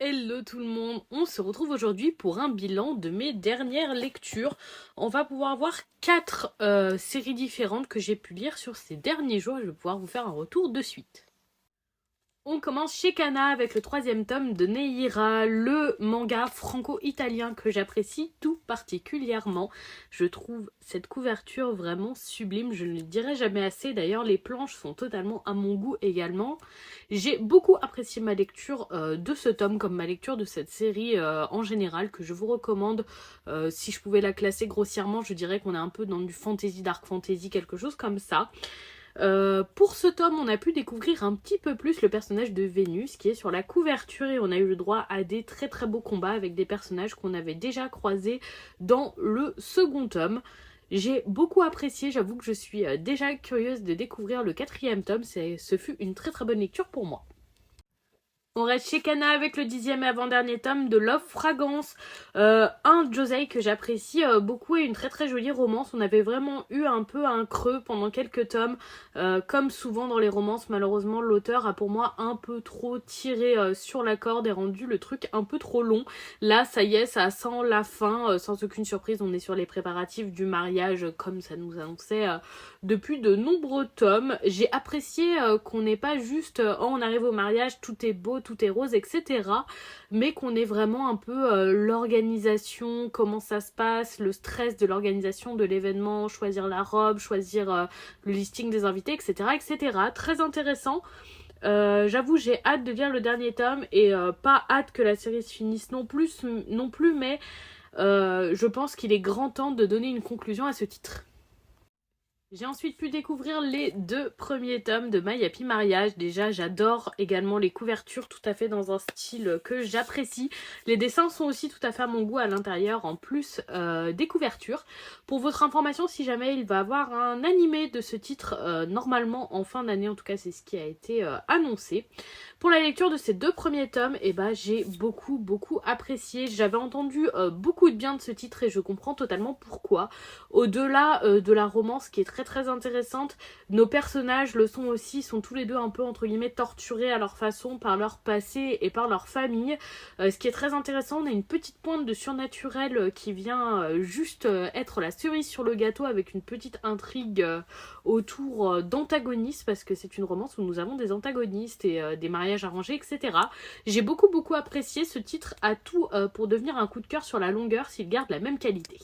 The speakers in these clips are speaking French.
Hello tout le monde, on se retrouve aujourd'hui pour un bilan de mes dernières lectures. On va pouvoir voir 4 séries différentes que j'ai pu lire sur ces derniers jours et je vais pouvoir vous faire un retour de suite. On commence chez Kana avec le 3e tome de Neira, le manga franco-italien que j'apprécie tout particulièrement. Je trouve cette couverture vraiment sublime, je ne le dirai jamais assez. D'ailleurs, les planches sont totalement à mon goût également. J'ai beaucoup apprécié ma lecture de ce tome, comme ma lecture de cette série en général, que je vous recommande. Si je pouvais la classer grossièrement, je dirais qu'on est un peu dans du fantasy, dark fantasy, quelque chose comme ça. Pour ce tome, on a pu découvrir un petit peu plus le personnage de Vénus qui est sur la couverture et on a eu le droit à des très très beaux combats avec des personnages qu'on avait déjà croisés dans le second tome. J'ai beaucoup apprécié, j'avoue que je suis déjà curieuse de découvrir le 4e tome, ce fut une très très bonne lecture pour moi. On reste chez Kana avec le 10e et avant-dernier tome de Love Fragrance, un josei que j'apprécie beaucoup et une très très jolie romance. On avait vraiment eu un peu un creux pendant quelques tomes, comme souvent dans les romances. Malheureusement, l'auteur a pour moi un peu trop tiré sur la corde et rendu le truc un peu trop long. Là, ça y est, ça sent la fin, sans aucune surprise. On est sur les préparatifs du mariage, comme ça nous annonçait depuis de nombreux tomes. J'ai apprécié qu'on n'ait pas juste oh, on arrive au mariage, tout est beau, tout est rose, etc. Mais qu'on ait vraiment un peu l'organisation, comment ça se passe, le stress de l'organisation de l'événement, choisir la robe, choisir le listing des invités, etc. etc. Très intéressant. J'avoue, j'ai hâte de lire le dernier tome et pas hâte que la série se finisse non plus mais je pense qu'il est grand temps de donner une conclusion à ce titre. J'ai ensuite pu découvrir les 2 premiers tomes de My Happy Marriage. Déjà, j'adore également les couvertures, tout à fait dans un style que j'apprécie. Les dessins sont aussi tout à fait à mon goût à l'intérieur, en plus des couvertures. Pour votre information, si jamais il va avoir un animé de ce titre, normalement en fin d'année, en tout cas c'est ce qui a été annoncé. Pour la lecture de ces 2 premiers tomes, j'ai beaucoup apprécié. J'avais entendu beaucoup de bien de ce titre et je comprends totalement pourquoi. Au-delà de la romance qui est très intéressante, nos personnages le sont aussi, sont tous les deux un peu entre guillemets torturés à leur façon par leur passé et par leur famille. Ce qui est très intéressant, on a une petite pointe de surnaturel qui vient juste être la cerise sur le gâteau avec une petite intrigue autour d'antagonistes parce que c'est une romance où nous avons des antagonistes et des mariages arrangés, etc. J'ai beaucoup apprécié ce titre, à tout pour devenir un coup de cœur sur la longueur s'il garde la même qualité.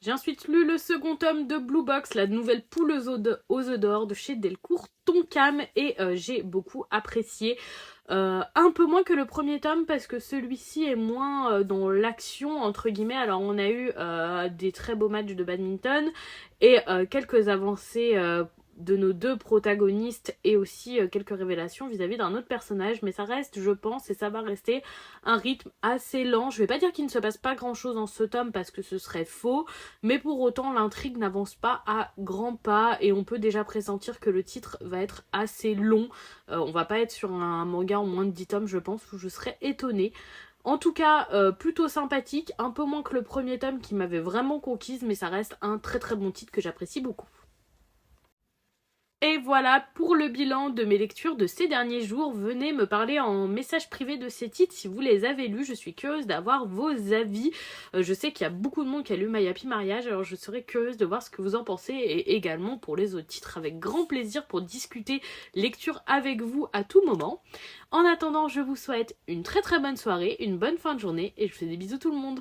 J'ai ensuite lu le second tome de Blue Box, la nouvelle poule aux œufs d'or de chez Delcourt Tonkam et j'ai beaucoup apprécié. Un peu moins que le premier tome parce que celui-ci est moins dans l'action entre guillemets. Alors on a eu des très beaux matchs de badminton et quelques avancées de nos 2 protagonistes et aussi quelques révélations vis-à-vis d'un autre personnage, mais ça reste, je pense, et ça va rester un rythme assez lent. Je vais pas dire qu'il ne se passe pas grand chose dans ce tome parce que ce serait faux, mais pour autant l'intrigue n'avance pas à grands pas et on peut déjà pressentir que le titre va être assez long. On va pas être sur un manga en moins de 10 tomes je pense, où je serais étonnée. En tout cas, plutôt sympathique, un peu moins que le premier tome qui m'avait vraiment conquise, mais ça reste un très bon titre que j'apprécie beaucoup. Et voilà pour le bilan de mes lectures de ces derniers jours. Venez me parler en message privé de ces titres si vous les avez lus. Je suis curieuse d'avoir vos avis. Je sais qu'il y a beaucoup de monde qui a lu My Happy Marriage, alors je serais curieuse de voir ce que vous en pensez et également pour les autres titres avec grand plaisir pour discuter lecture avec vous à tout moment. En attendant, je vous souhaite une très bonne soirée, une bonne fin de journée et je vous fais des bisous tout le monde.